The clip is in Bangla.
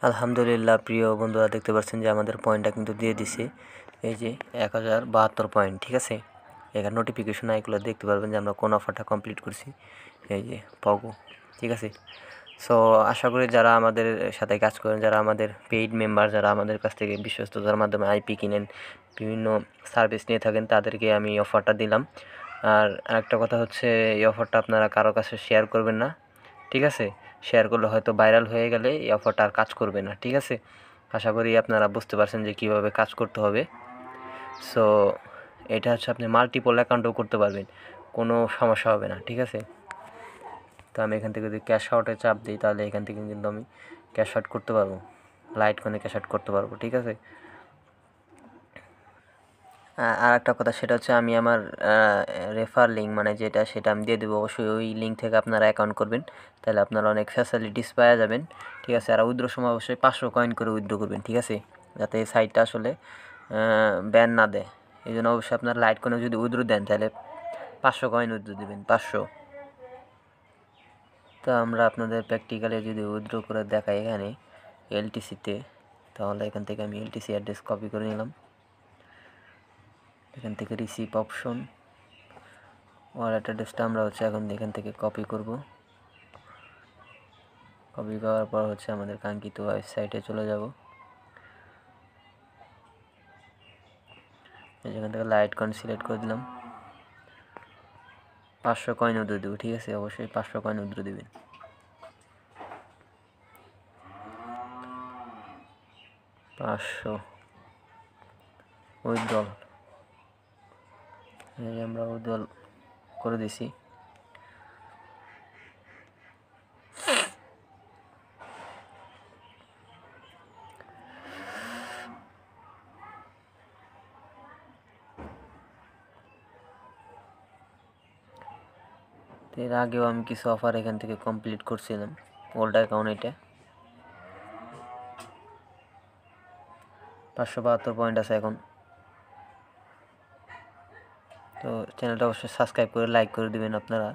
আলহামদুলিল্লাহ প্রিয় বন্ধুরা, দেখতে পাচ্ছেন যে আমাদের পয়েন্টটা কিন্তু দিয়ে দিছে। এই যে 1072 পয়েন্ট, ঠিক আছে। এখানে নোটিফিকেশন আইগুলো দেখতে পারবেন যে আমরা কোন অফারটা কমপ্লিট করছি। এই যে পগো, ঠিক আছে। সো আশা করি যারা আমাদের সাথে কাজ করেন, যারা আমাদের পেইড মেম্বার, যারা আমাদের কাছ থেকে বিশ্বস্ততার মাধ্যমে আইপি কিনেন, বিভিন্ন সার্ভিস নিয়ে থাকেন, তাদেরকে আমি অফারটা দিলাম। আর আরেকটা কথা হচ্ছে, এই অফারটা আপনারা কারো কাছে শেয়ার করবেন না, ঠিক আছে। শেয়ার করলে হয়তো ভাইরাল হয়ে গেলে এই অফারটা আর কাজ করবে না, ঠিক আছে। আশা করি আপনারা বুঝতে পারছেন যে কীভাবে কাজ করতে হবে। সো এটা হচ্ছে আপনি মাল্টিপল অ্যাকাউন্টও করতে পারবেন, কোনো সমস্যা হবে না, ঠিক আছে। তো আমি এখান থেকে যদি ক্যাশ আউটে চাপ দিই, তাহলে এখান থেকে কিন্তু আমি ক্যাশ আউট করতে পারবো, লাইটকয়েনে ক্যাশ আউট করতে পারবো, ঠিক আছে। আর একটা কথা, সেটা হচ্ছে আমি আমার রেফার লিঙ্ক মানে সেটা আমি দিয়ে দেবো। অবশ্যই ওই লিঙ্ক থেকে আপনারা অ্যাকাউন্ট করবেন, তাহলে আপনারা অনেক ফ্যাসিলিটিস পাওয়া যাবেন, ঠিক আছে। আর উইথড্রোর সময় অবশ্যই 500 কয়েন করে উইথড্রো করবেন, ঠিক আছে, যাতে এই সাইটটা আসলে ব্যান না দেয়। এই জন্য অবশ্যই আপনার লাইট কয়েনে যদি উইথড্রো দেন, তাহলে 500 কয়েন উইথড্রো দেবেন, 500। তো আমরা আপনাদের প্র্যাকটিক্যালি যদি উইথড্রো করে দেখাই এখানে এলটিসিতে, তাহলে এখান থেকে আমি এলটিসি অ্যাড্রেস কপি করে নিলাম। এখান থেকে রিসিভ অপশন, ওয়ালেট অ্যাড্রেসটা আমরা এখন এখান থেকে কপি করব। কপি করার পর আমাদের কাঙ্ক্ষিত ওয়েবসাইটে চলে যাব। এখান থেকে লাইট কয়েন সিলেক্ট করে দিলাম, 500 কয়েন উইথড্রো দেবো, ঠিক আছে। অবশ্যই 500 কয়েন উইথড্রো দেবেন। 500 উইথড্রল, আমরা উইথড্রল করে দিছি। এর আগেও আমি কিছু অফার এখান থেকে কমপ্লিট করছিলাম, ওল্ড অ্যাকাউন্ট। এটা 572 পয়েন্ট আছে এখন। তো চ্যানেলটা অবশ্যই সাবস্ক্রাইব করে লাইক করে দিবেন আপনারা।